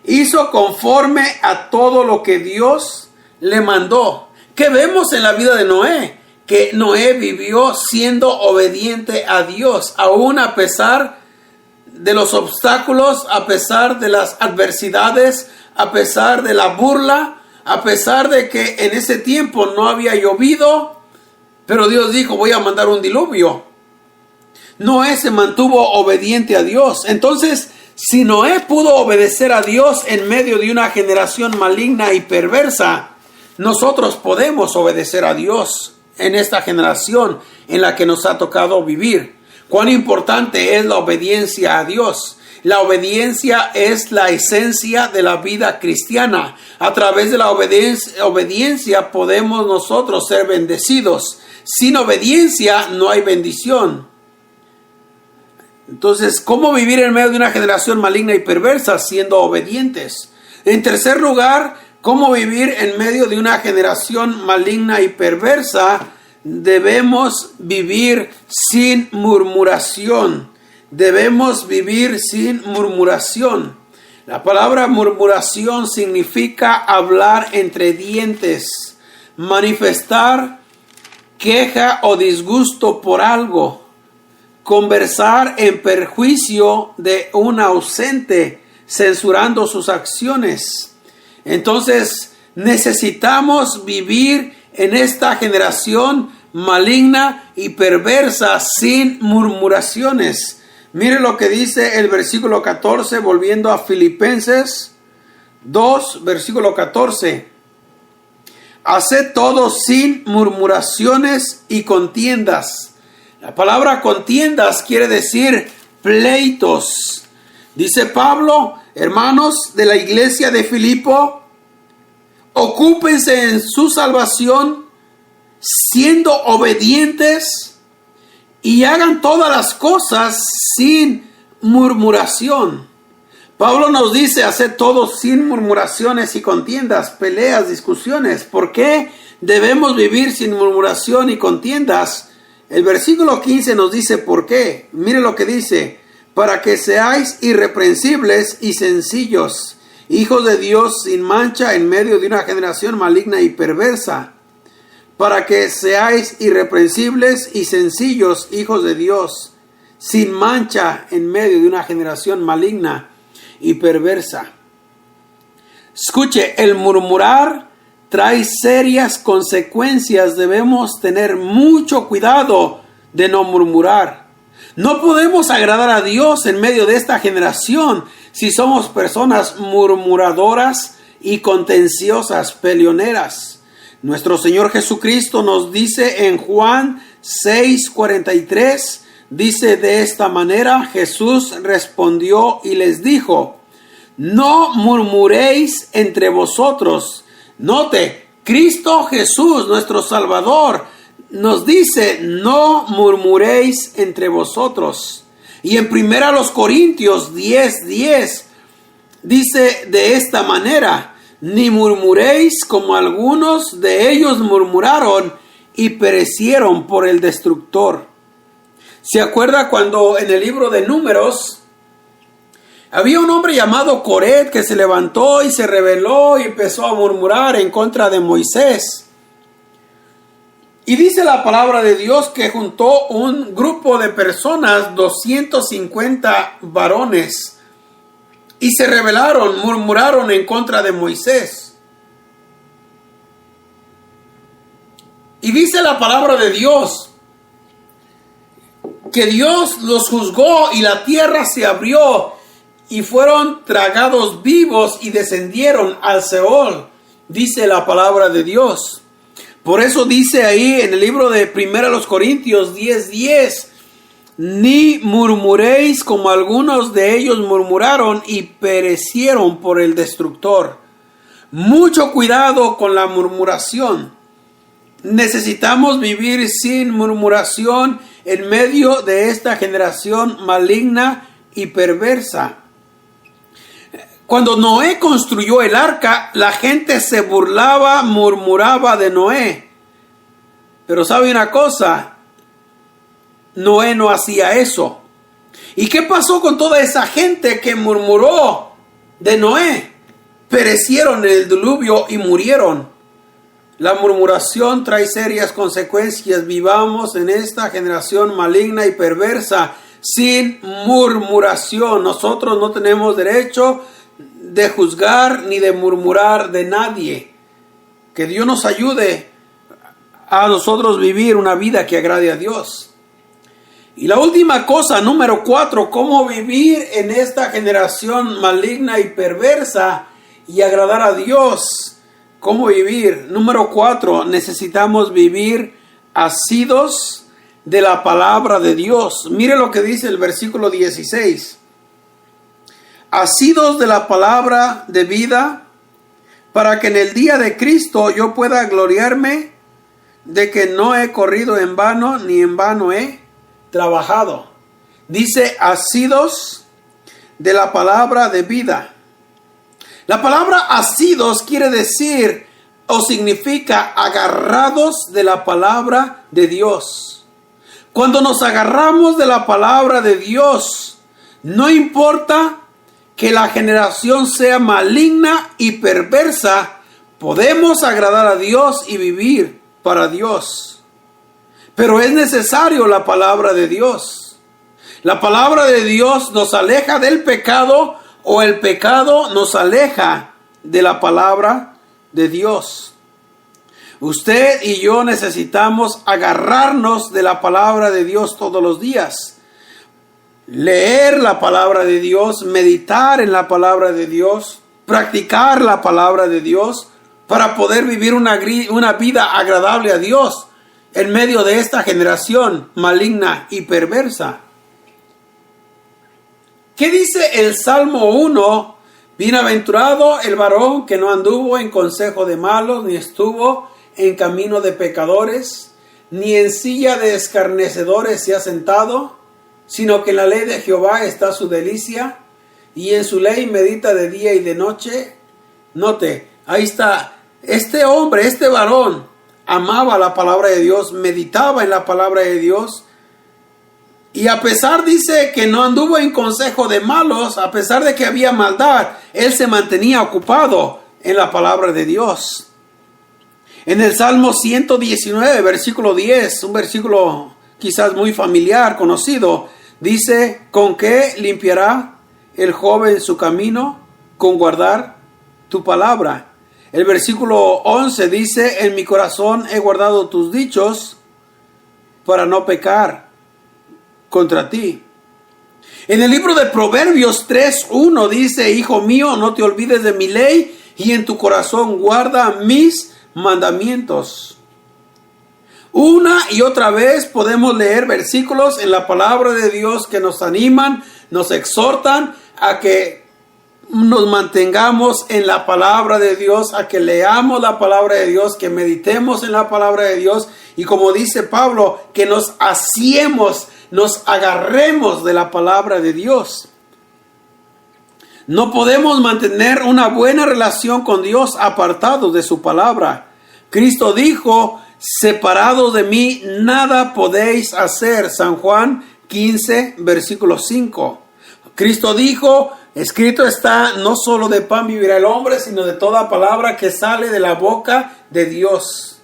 hizo conforme a todo lo que Dios le mandó. ¿Qué vemos en la vida de Noé? Que Noé vivió siendo obediente a Dios, aún a pesar de los obstáculos, a pesar de las adversidades, a pesar de la burla, a pesar de que en ese tiempo no había llovido, pero Dios dijo, voy a mandar un diluvio. Noé se mantuvo obediente a Dios. Entonces, si Noé pudo obedecer a Dios en medio de una generación maligna y perversa, nosotros podemos obedecer a Dios en esta generación en la que nos ha tocado vivir. Cuán importante es la obediencia a Dios. La obediencia es la esencia de la vida cristiana. A través de la obediencia podemos nosotros ser bendecidos. Sin obediencia no hay bendición. Entonces, ¿cómo vivir en medio de una generación maligna y perversa siendo obedientes? En tercer lugar, ¿cómo vivir en medio de una generación maligna y perversa? Debemos vivir sin murmuración. Debemos vivir sin murmuración. La palabra murmuración significa hablar entre dientes, manifestar queja o disgusto por algo, conversar en perjuicio de un ausente, censurando sus acciones. Entonces, necesitamos vivir en esta generación maligna y perversa sin murmuraciones. Mire lo que dice el versículo 14, volviendo a Filipenses 2, versículo 14. Haced todo sin murmuraciones y contiendas. La palabra contiendas quiere decir pleitos. Dice Pablo, hermanos de la iglesia de Filipo, ocúpense en su salvación siendo obedientes y hagan todas las cosas sin murmuración. Pablo nos dice hacer todo sin murmuraciones y contiendas, peleas, discusiones. ¿Por qué debemos vivir sin murmuración y contiendas? El versículo 15 nos dice por qué. Mire lo que dice: para que seáis irreprensibles y sencillos, hijos de Dios sin mancha en medio de una generación maligna y perversa. Para que seáis irreprensibles y sencillos, hijos de Dios sin mancha en medio de una generación maligna y perversa. Escuche, el murmurar trae serias consecuencias. Debemos tener mucho cuidado de no murmurar. No podemos agradar a Dios en medio de esta generación si somos personas murmuradoras y contenciosas, peleoneras. Nuestro Señor Jesucristo nos dice en Juan 6:43, dice de esta manera: Jesús respondió y les dijo, no murmuréis entre vosotros. Note, Cristo Jesús, nuestro Salvador, nos dice, no murmuréis entre vosotros. Y en 1 Corintios 10:10 dice de esta manera: ni murmuréis como algunos de ellos murmuraron y perecieron por el destructor. ¿Se acuerda cuando en el libro de Números había un hombre llamado Coret que se levantó y se rebeló y empezó a murmurar en contra de Moisés? Y dice la palabra de Dios que juntó un grupo de personas, 250 varones, y se rebelaron, murmuraron en contra de Moisés. Y dice la palabra de Dios que Dios los juzgó y la tierra se abrió y fueron tragados vivos y descendieron al Seol, dice la palabra de Dios. Por eso dice ahí en el libro de 1 Corintios 10:10, ni murmuréis como algunos de ellos murmuraron y perecieron por el destructor. Mucho cuidado con la murmuración. Necesitamos vivir sin murmuración en medio de esta generación maligna y perversa. Cuando Noé construyó el arca, la gente se burlaba, murmuraba de Noé. Pero ¿sabe una cosa? Noé no hacía eso. ¿Y qué pasó con toda esa gente que murmuró de Noé? Perecieron en el diluvio y murieron. La murmuración trae serias consecuencias. Vivamos en esta generación maligna y perversa sin murmuración. Nosotros no tenemos derecho de juzgar ni de murmurar de nadie. Que Dios nos ayude a nosotros vivir una vida que agrade a Dios. Y la última cosa, número 4, cómo vivir en esta generación maligna y perversa y agradar a Dios. ¿Cómo vivir? Número 4, necesitamos vivir asidos de la palabra de Dios. Mire lo que dice el versículo 16. Asidos de la palabra de vida, para que en el día de Cristo yo pueda gloriarme de que no he corrido en vano, ni en vano he trabajado. Dice asidos de la palabra de vida. La palabra asidos quiere decir o significa agarrados de la palabra de Dios. Cuando nos agarramos de la palabra de Dios, no importa que la generación sea maligna y perversa, podemos agradar a Dios y vivir para Dios. Pero es necesario la palabra de Dios. La palabra de Dios nos aleja del pecado o el pecado nos aleja de la palabra de Dios. Usted y yo necesitamos agarrarnos de la palabra de Dios todos los días. Leer la palabra de Dios, meditar en la palabra de Dios, practicar la palabra de Dios para poder vivir una vida agradable a Dios en medio de esta generación maligna y perversa. ¿Qué dice el Salmo 1? Bienaventurado el varón que no anduvo en consejo de malos, ni estuvo en camino de pecadores, ni en silla de escarnecedores se ha sentado, sino que en la ley de Jehová está su delicia, y en su ley medita de día y de noche. Note, ahí está, este hombre, este varón, amaba la palabra de Dios, meditaba en la palabra de Dios, y a pesar, dice, que no anduvo en consejo de malos, a pesar de que había maldad, él se mantenía ocupado en la palabra de Dios. En el Salmo 119, versículo 10, un versículo quizás muy familiar, conocido, dice: ¿con qué limpiará el joven su camino? Con guardar tu palabra. El versículo 11 dice: en mi corazón he guardado tus dichos para no pecar contra ti. En el libro de Proverbios 3:1 dice: hijo mío, no te olvides de mi ley, y en tu corazón guarda mis mandamientos. Una y otra vez podemos leer versículos en la palabra de Dios que nos animan, nos exhortan a que nos mantengamos en la palabra de Dios, a que leamos la palabra de Dios, que meditemos en la palabra de Dios, y como dice Pablo, que nos asiemos, nos agarremos de la palabra de Dios. No podemos mantener una buena relación con Dios apartados de su palabra. Cristo dijo: separados de mí nada podéis hacer. San Juan 15, versículo 5. Cristo dijo: escrito está, no solo de pan vivirá el hombre, sino de toda palabra que sale de la boca de Dios.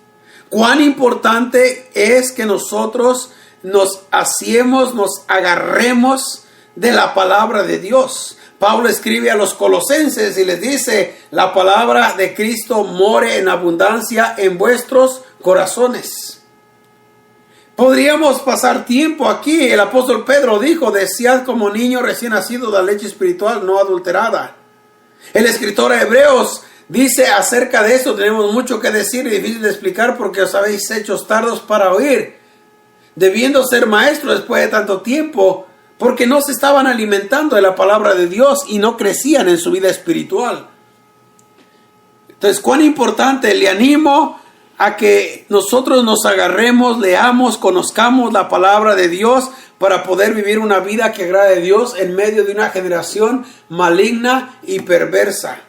Cuán importante es que nosotros nos asiemos, nos agarremos de la palabra de Dios. Pablo escribe a los colosenses y les dice: la palabra de Cristo more en abundancia en vuestros corazones. Podríamos pasar tiempo aquí. El apóstol Pedro dijo: desead como niño recién nacido la leche espiritual no adulterada. El escritor a Hebreos dice acerca de esto: tenemos mucho que decir y difícil de explicar porque os habéis hecho tardos para oír, debiendo ser maestros después de tanto tiempo, porque no se estaban alimentando de la palabra de Dios y no crecían en su vida espiritual. Entonces, cuán importante, le animo a que nosotros nos agarremos, leamos, conozcamos la palabra de Dios para poder vivir una vida que agrade a Dios en medio de una generación maligna y perversa.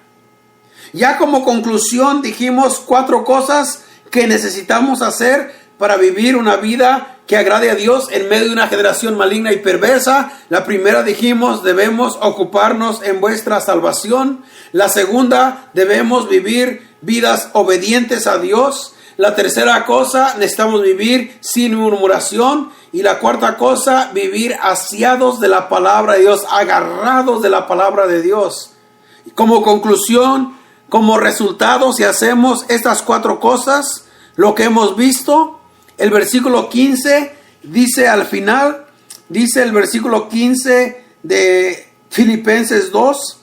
Ya como conclusión dijimos 4 cosas que necesitamos hacer para vivir una vida que agrade a Dios en medio de una generación maligna y perversa. La primera dijimos, debemos ocuparnos en vuestra salvación. La segunda, debemos vivir vidas obedientes a Dios. La tercera cosa, necesitamos vivir sin murmuración. Y la cuarta cosa, vivir asiados de la palabra de Dios, agarrados de la palabra de Dios. Como conclusión, como resultado, si hacemos estas 4 cosas, lo que hemos visto, el versículo 15 dice al final, dice el versículo 15 de Filipenses 2,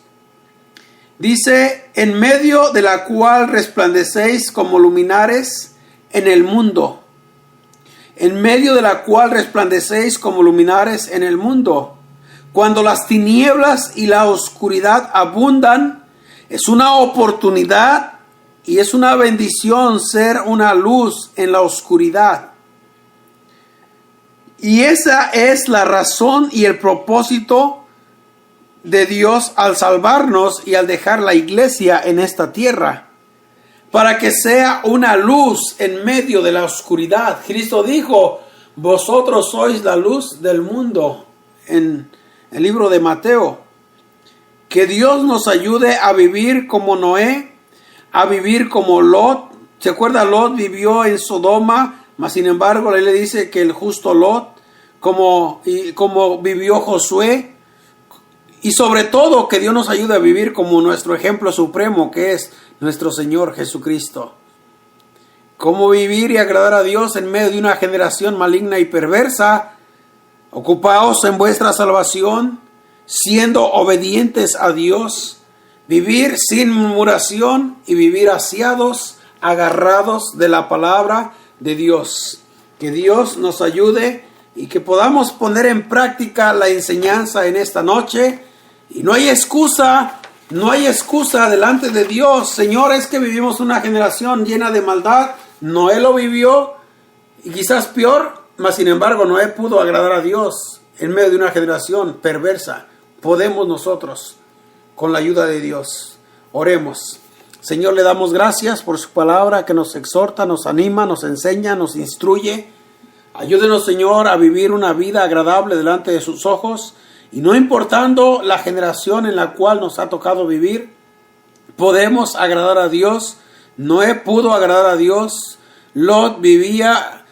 dice, en medio de la cual resplandecéis como luminares en el mundo. En medio de la cual resplandecéis como luminares en el mundo. Cuando las tinieblas y la oscuridad abundan, es una oportunidad y es una bendición ser una luz en la oscuridad. Y esa es la razón y el propósito de Dios al salvarnos y al dejar la iglesia en esta tierra, para que sea una luz en medio de la oscuridad. Cristo dijo, vosotros sois la luz del mundo, en el libro de Mateo. Que Dios nos ayude a vivir como Noé, a vivir como Lot. ¿Se acuerda? Lot vivió en Sodoma, mas sin embargo él le dice que el justo Lot, como vivió Josué. Y sobre todo que Dios nos ayude a vivir como nuestro ejemplo supremo, que es nuestro Señor Jesucristo. Cómo vivir y agradar a Dios en medio de una generación maligna y perversa. Ocupaos en vuestra salvación, siendo obedientes a Dios, vivir sin murmuración y vivir asiados, agarrados de la palabra de Dios. Que Dios nos ayude y que podamos poner en práctica la enseñanza en esta noche. Y no hay excusa delante de Dios. Señor, es que vivimos una generación llena de maldad. Noé lo vivió y quizás peor, mas sin embargo Noé pudo agradar a Dios en medio de una generación perversa. Podemos nosotros, con la ayuda de Dios. Oremos. Señor, le damos gracias por su palabra que nos exhorta, nos anima, nos enseña, nos instruye. Ayúdenos, Señor, a vivir una vida agradable delante de sus ojos. Y no importando la generación en la cual nos ha tocado vivir, podemos agradar a Dios. Noé pudo agradar a Dios. Lot vivía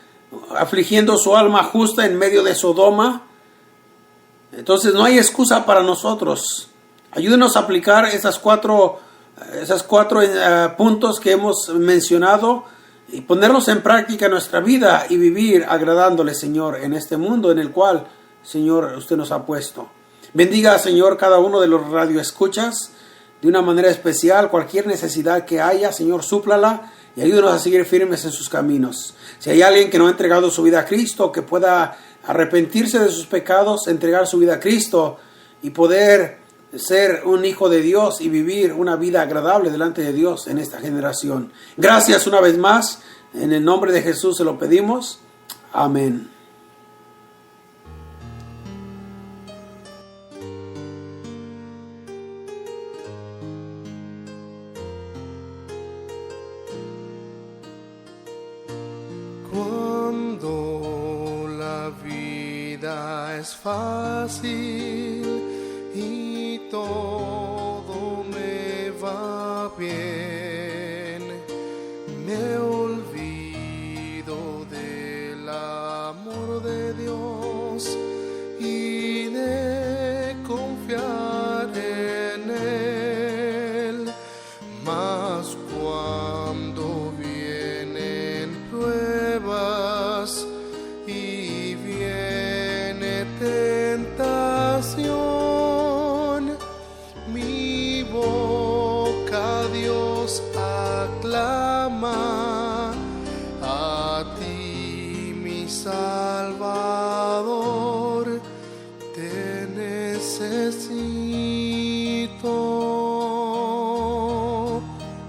afligiendo su alma justa en medio de Sodoma. Entonces no hay excusa para nosotros. Ayúdenos a aplicar esas cuatro puntos que hemos mencionado y ponerlos en práctica en nuestra vida y vivir agradándole, Señor, en este mundo en el cual, Señor, usted nos ha puesto. Bendiga, Señor, cada uno de los radioescuchas de una manera especial. Cualquier necesidad que haya, Señor, súplala y ayúdenos a seguir firmes en sus caminos. Si hay alguien que no ha entregado su vida a Cristo, que pueda arrepentirse de sus pecados, entregar su vida a Cristo y poder ser un hijo de Dios y vivir una vida agradable delante de Dios en esta generación. Gracias una vez más. En el nombre de Jesús se lo pedimos. Amén. Cuando la vida es fácil y todo me va bien, me olvido del amor de Dios y de confiar en Él. Mas cuando vienen pruebas y viene tentación, mi boca a Dios aclama, a ti mi Salvador, te necesito.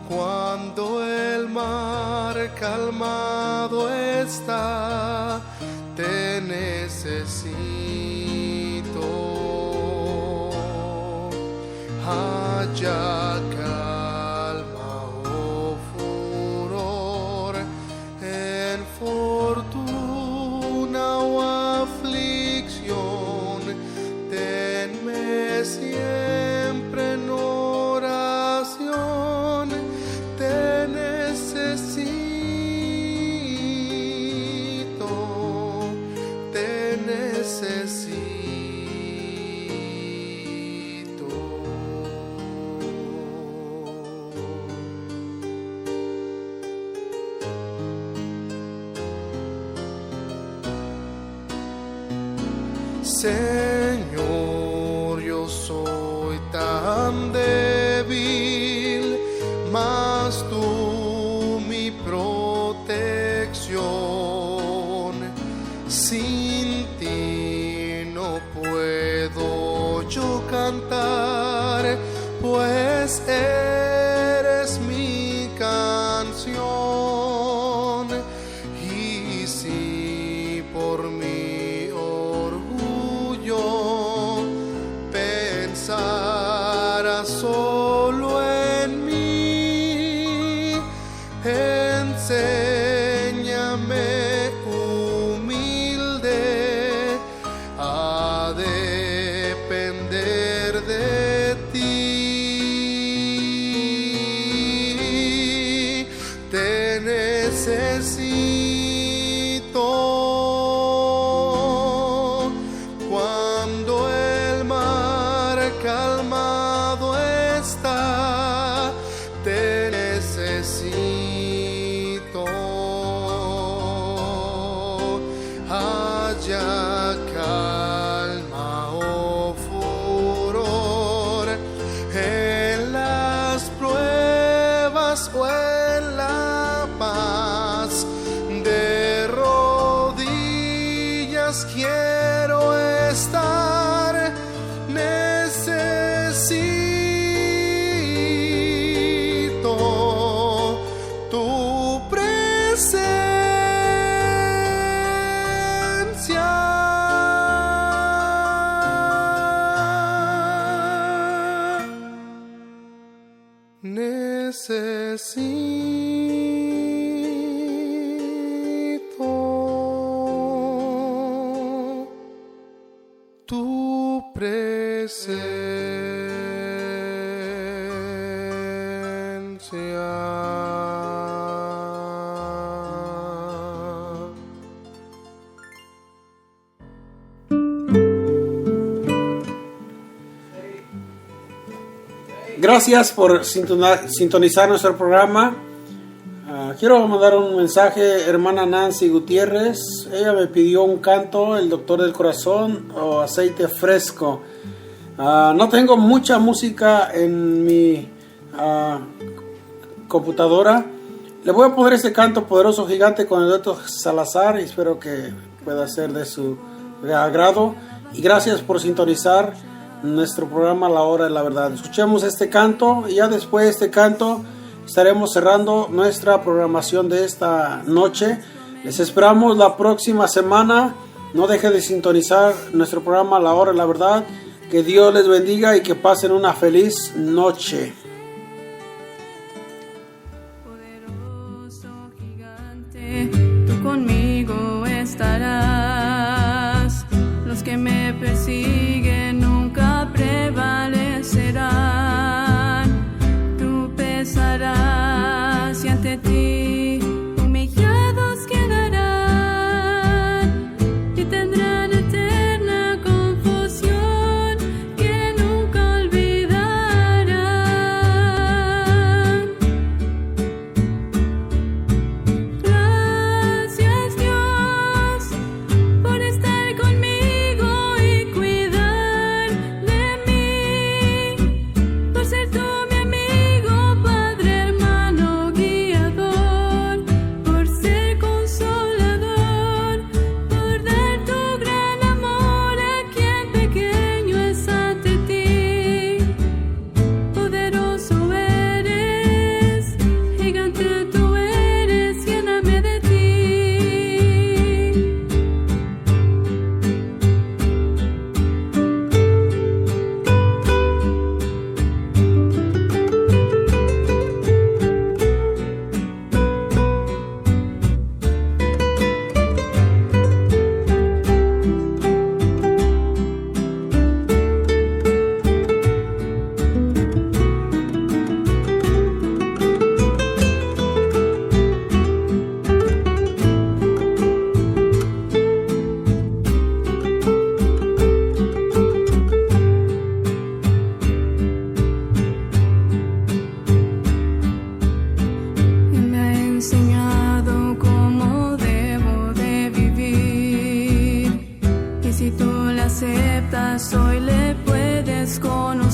Cuando el mar calma haya calma o furor, en fortuna o aflicción, tenme siempre en oración, te necesito, te necesito. Señor, yo soy tan débil, mas tú mi protección. Sin ti no puedo yo cantar, pues eres mi canción. Y si por mi orgullo pensara solo en mí, enséñame humilde a depender de ti. Te necesito cuando el mar calmado está. Te necesito, haya calma o furor, en las pruebas o en la paz, de rodillas quiero estar. Necesito tu presencia. Necesito tu presencia. Gracias por sintonizar nuestro programa. Quiero mandar un mensaje, hermana Nancy Gutiérrez. Ella me pidió un canto, El Doctor del Corazón o Aceite Fresco. No tengo mucha música en mi computadora. Le voy a poner este canto, Poderoso Gigante, con el Eduardo Salazar, y espero que pueda ser de su agrado. Y gracias por sintonizar nuestro programa La Hora de la Verdad. Escuchemos este canto y ya después de este canto estaremos cerrando nuestra programación de esta noche. Les esperamos la próxima semana. No deje de sintonizar nuestro programa La Hora de la Verdad. Que Dios les bendiga y que pasen una feliz noche. Poderoso gigante, tú conmigo estarás. Los que me persiguen nunca prevalecerán. Tú pesarás y ante ti humillados quedarán y tendrán eterna confusión que nunca olvidarán.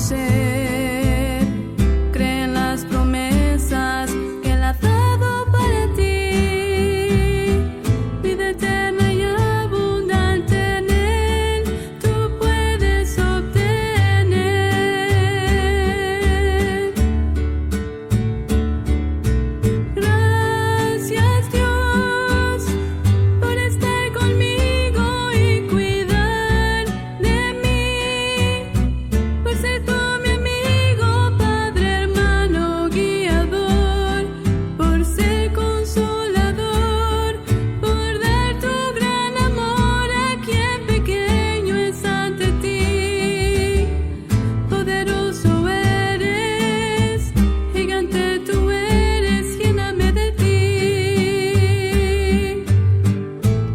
conocer. Cree en las promesas que Él ha dado para ti. Vida eterna y abundante en Él tú puedes obtener. Gracias Dios por estar conmigo y cuidar de mí, por ser tú mi amigo, Padre, hermano, guiador, por ser consolador, por dar tu gran amor a quien pequeño es ante ti. Poderoso eres, gigante tú eres, lléname de ti.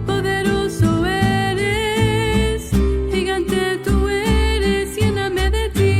Poderoso eres, gigante tú eres, lléname de ti.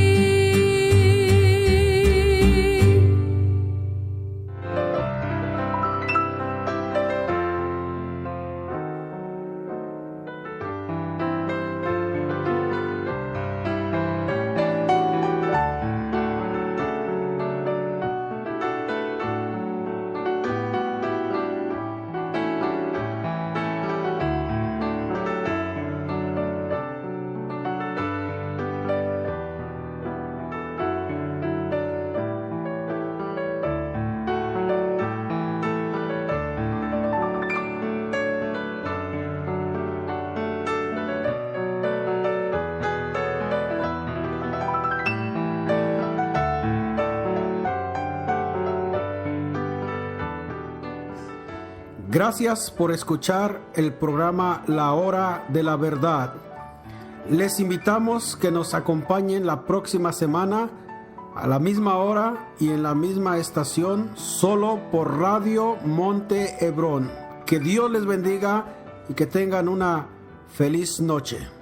Gracias por escuchar el programa La Hora de la Verdad. Les invitamos que nos acompañen la próxima semana a la misma hora y en la misma estación, solo por Radio Monte Hebrón. Que Dios les bendiga y que tengan una feliz noche.